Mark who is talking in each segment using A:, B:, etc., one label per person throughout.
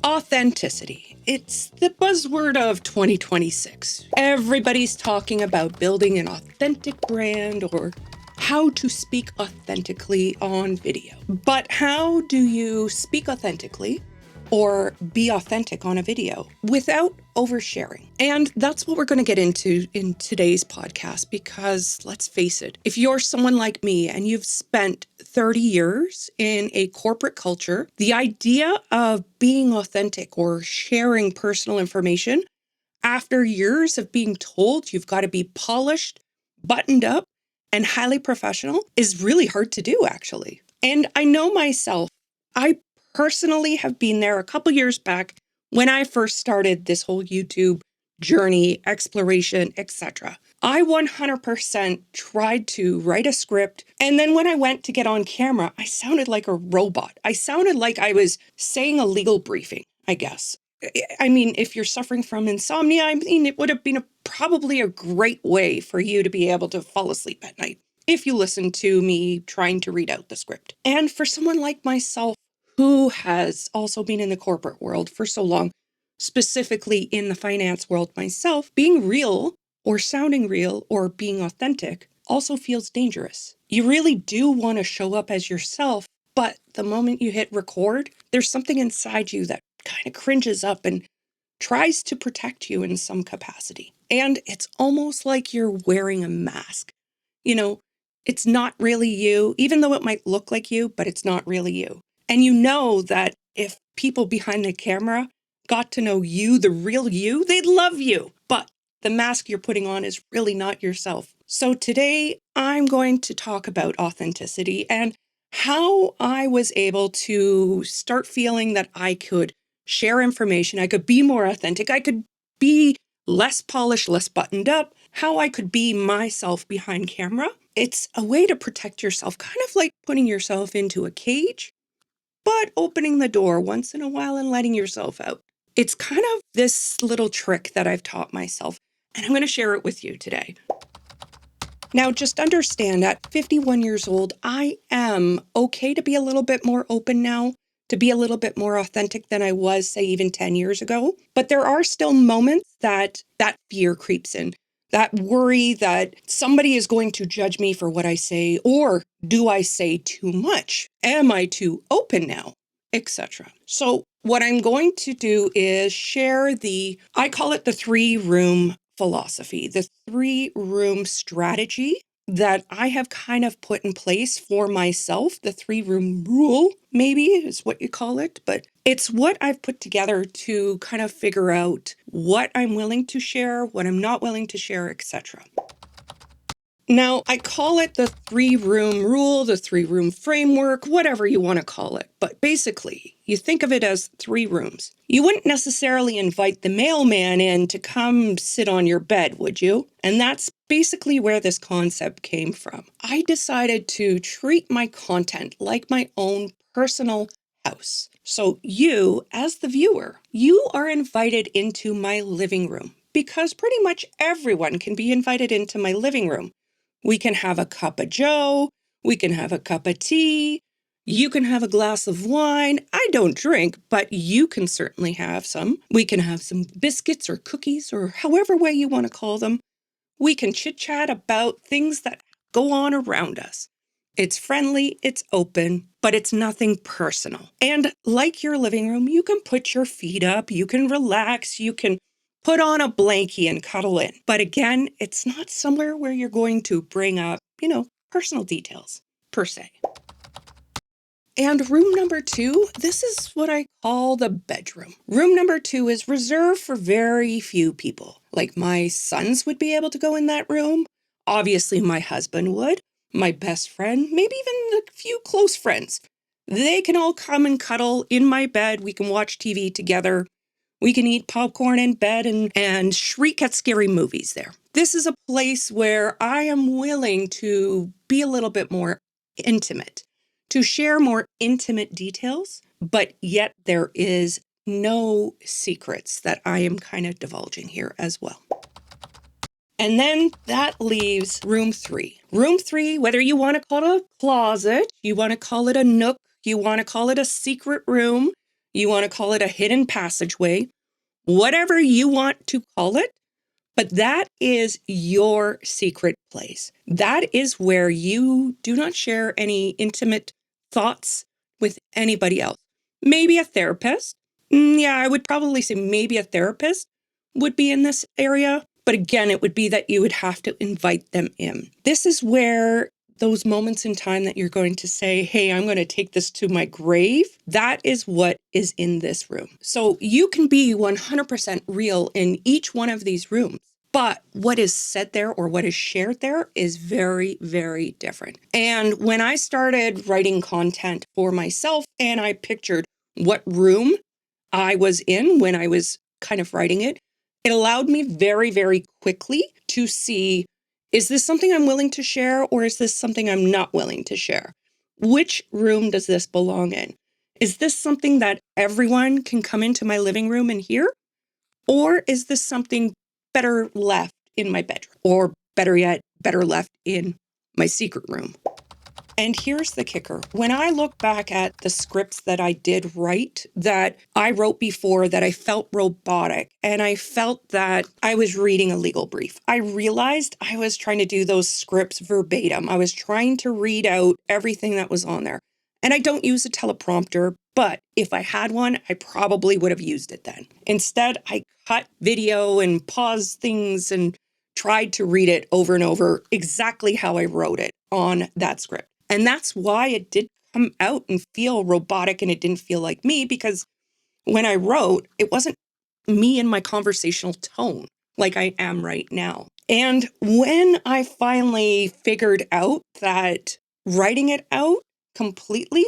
A: Authenticity. It's the buzzword of 2026. Everybody's talking about building an authentic brand or how to speak authentically on video. But how do you speak authentically or be authentic on a video without oversharing? And that's what we're going to get into in today's podcast, because let's face it, if you're someone like me and you've spent 30 years in a corporate culture, the idea of being authentic or sharing personal information after years of being told you've got to be polished, buttoned up, and highly professional is really hard to do, actually. And I know myself, I personally have been there a couple years back when I first started this whole YouTube journey, exploration, etc. I 100% tried to write a script, and then when I went to get on camera, I sounded like a robot. I sounded like I was saying a legal briefing, I guess. I mean, if you're suffering from insomnia, I mean, it would have been probably a great way for you to be able to fall asleep at night if you listen to me trying to read out the script. And for someone like myself, who has also been in the corporate world for so long, specifically in the finance world myself, being real or sounding real or being authentic also feels dangerous. You really do want to show up as yourself, but the moment you hit record, there's something inside you that kind of cringes up and tries to protect you in some capacity. And it's almost like you're wearing a mask. You know, it's not really you, even though it might look like you, but it's not really you. And you know that if people behind the camera got to know you, the real you, they'd love you. But the mask you're putting on is really not yourself. So today I'm going to talk about authenticity and how I was able to start feeling that I could share information, I could be more authentic, I could be less polished, less buttoned up, how I could be myself behind camera. It's a way to protect yourself, kind of like putting yourself into a cage, but opening the door once in a while and letting yourself out. It's kind of this little trick that I've taught myself, and I'm going to share it with you today. Now, just understand, at 51 years old, I am okay to be a little bit more open now, to be a little bit more authentic than I was, say, even 10 years ago. But there are still moments that fear creeps in, that worry that somebody is going to judge me for what I say, or do I say too much? Am I too open now? Etc. So what I'm going to do is share I call it the 3-room philosophy, the 3-room strategy that I have kind of put in place for myself. The 3-room rule, maybe is what you call it, but it's what I've put together to kind of figure out what I'm willing to share, what I'm not willing to share, etc. Now, I call it the 3-room rule, the 3-room framework, whatever you want to call it. But basically, you think of it as 3 rooms. You wouldn't necessarily invite the mailman in to come sit on your bed, would you? And that's basically where this concept came from. I decided to treat my content like my own personal house. So you, as the viewer, you are invited into my living room, because pretty much everyone can be invited into my living room. We can have a cup of joe, we can have a cup of tea, you can have a glass of wine. I don't drink, but you can certainly have some. We can have some biscuits or cookies, or however way you want to call them. We can chit-chat about things that go on around us. It's friendly, it's open, but it's nothing personal. And like your living room, you can put your feet up, you can relax, you can put on a blankie and cuddle in. But again, it's not somewhere where you're going to bring up, personal details, per se. And room number 2, this is what I call the bedroom. Room number 2 is reserved for very few people. Like my sons would be able to go in that room. Obviously, my husband would. My best friend, maybe even a few close friends. They can all come and cuddle in my bed. We can watch TV together. We can eat popcorn in bed and shriek at scary movies there. This is a place where I am willing to be a little bit more intimate, to share more intimate details, but yet there is no secrets that I am kind of divulging here as well. And then that leaves room 3. Room 3, whether you want to call it a closet, you want to call it a nook, you want to call it a secret room, You want to call it a hidden passageway, whatever you want to call it. But that is your secret place. That is where you do not share any intimate thoughts with anybody else. Maybe a therapist. Yeah, I would probably say maybe a therapist would be in this area. But again, it would be that you would have to invite them in. This is where those moments in time that you're going to say, hey, I'm going to take this to my grave. That is what is in this room. So you can be 100% real in each one of these rooms. But what is said there or what is shared there is very, very different. And when I started writing content for myself and I pictured what room I was in when I was kind of writing it, it allowed me very, very quickly to see, is this something I'm willing to share or is this something I'm not willing to share? Which room does this belong in? Is this something that everyone can come into my living room and hear? Or is this something better left in my bedroom? Or better yet, better left in my secret room? And here's the kicker. When I look back at the scripts that I did write, that I wrote before, that I felt robotic, and I felt that I was reading a legal brief, I realized I was trying to do those scripts verbatim. I was trying to read out everything that was on there. And I don't use a teleprompter, but if I had one, I probably would have used it then. Instead, I cut video and paused things and tried to read it over and over exactly how I wrote it on that script. And that's why it did come out and feel robotic and it didn't feel like me, because when I wrote, it wasn't me in my conversational tone like I am right now. And when I finally figured out that writing it out completely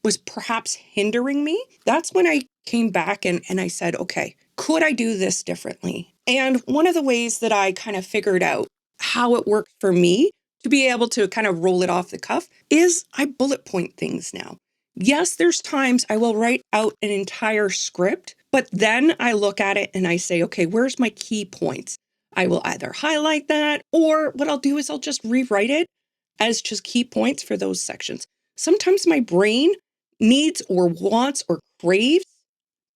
A: was perhaps hindering me, that's when I came back and I said, okay, could I do this differently? And one of the ways that I kind of figured out how it worked for me to be able to kind of roll it off the cuff is I bullet point things now. Yes, there's times I will write out an entire script, but then I look at it and I say, okay, where's my key points? I will either highlight that, or what I'll do is I'll just rewrite it as just key points for those sections. Sometimes my brain needs or wants or craves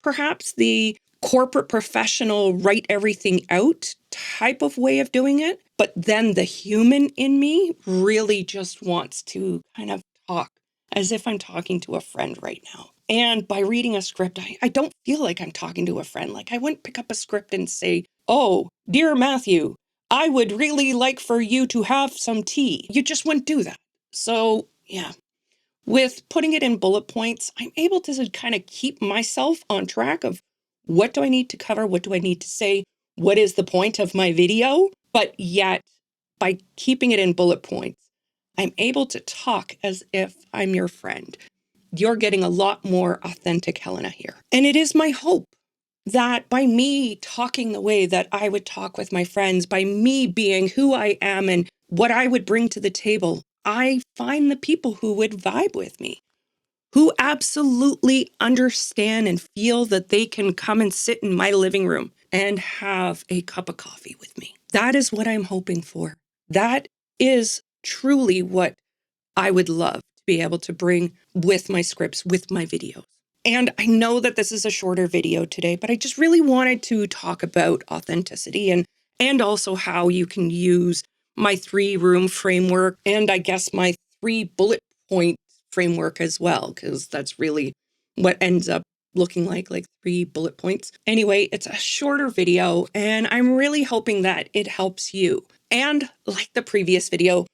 A: perhaps the corporate professional write everything out type of way of doing it. But then the human in me really just wants to kind of talk as if I'm talking to a friend right now. And by reading a script, I don't feel like I'm talking to a friend. Like I wouldn't pick up a script and say, oh, dear Matthew, I would really like for you to have some tea. You just wouldn't do that. So yeah. With putting it in bullet points, I'm able to kind of keep myself on track of what do I need to cover? What do I need to say? What is the point of my video? But yet, by keeping it in bullet points, I'm able to talk as if I'm your friend. You're getting a lot more authentic Helena here. And it is my hope that by me talking the way that I would talk with my friends, by me being who I am and what I would bring to the table, I find the people who would vibe with me, who absolutely understand and feel that they can come and sit in my living room and have a cup of coffee with me. That is what I'm hoping for. That is truly what I would love to be able to bring with my scripts, with my videos. And I know that this is a shorter video today, but I just really wanted to talk about authenticity and also how you can use my 3-room framework and I guess my 3 bullet point framework as well, because that's really what ends up looking like 3 bullet points. Anyway, it's a shorter video and I'm really hoping that it helps you. And like the previous video,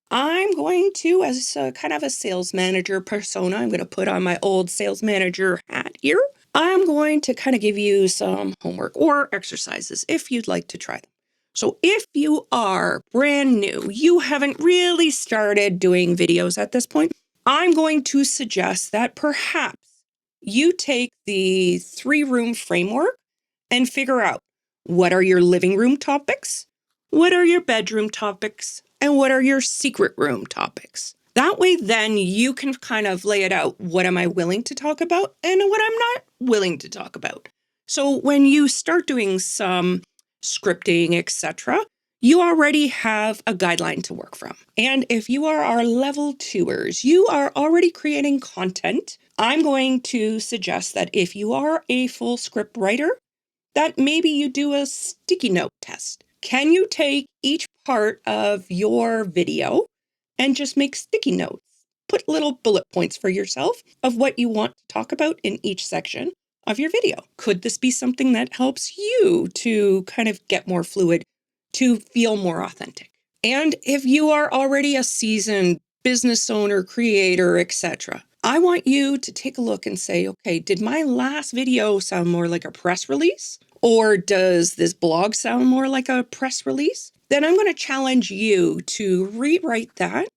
A: I'm going to, as a kind of a sales manager persona, I'm going to put on my old sales manager hat here. I'm going to kind of give you some homework or exercises if you'd like to try them. So if you are brand new, you haven't really started doing videos at this point, I'm going to suggest that perhaps you take the 3-room framework and figure out what are your living room topics, what are your bedroom topics, and what are your secret room topics. That way, then you can kind of lay it out. What am I willing to talk about and what I'm not willing to talk about? So when you start doing some scripting, etc., you already have a guideline to work from. And if you are our level 2ers, you are already creating content I'm going to suggest that if you are a full script writer, that maybe you do a sticky note test. Can you take each part of your video and just make sticky notes? Put little bullet points for yourself of what you want to talk about in each section of your video. Could this be something that helps you to kind of get more fluid, to feel more authentic? And if you are already a seasoned business owner, creator, etc., I want you to take a look and say, okay, did my last video sound more like a press release? Or does this blog sound more like a press release? Then I'm going to challenge you to rewrite that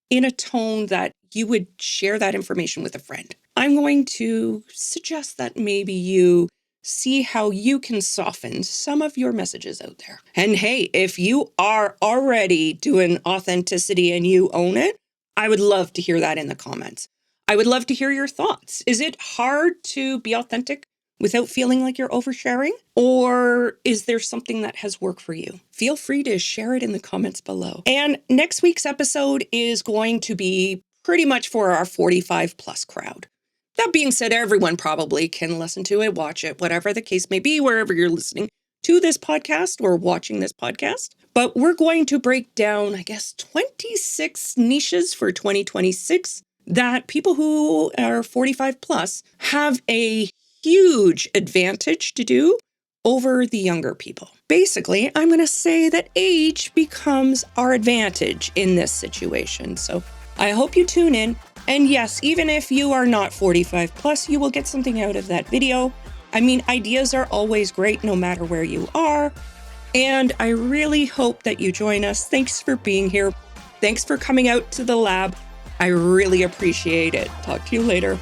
A: in a tone that you would share that information with a friend. I'm going to suggest that maybe you see how you can soften some of your messages out there. And hey, if you are already doing authenticity and you own it, I would love to hear that in the comments. I would love to hear your thoughts. Is it hard to be authentic without feeling like you're oversharing? Or is there something that has worked for you? Feel free to share it in the comments below. And next week's episode is going to be pretty much for our 45 plus crowd. That being said, everyone probably can listen to it, watch it, whatever the case may be, wherever you're listening to this podcast or watching this podcast. But we're going to break down, 26 niches for 2026 that people who are 45 plus have a huge advantage to do over the younger people. Basically, I'm going to say that age becomes our advantage in this situation. So I hope you tune in. And yes, even if you are not 45 plus, you will get something out of that video. I mean, ideas are always great no matter where you are. And I really hope that you join us. Thanks for being here. Thanks for coming out to the lab. I really appreciate it. Talk to you later.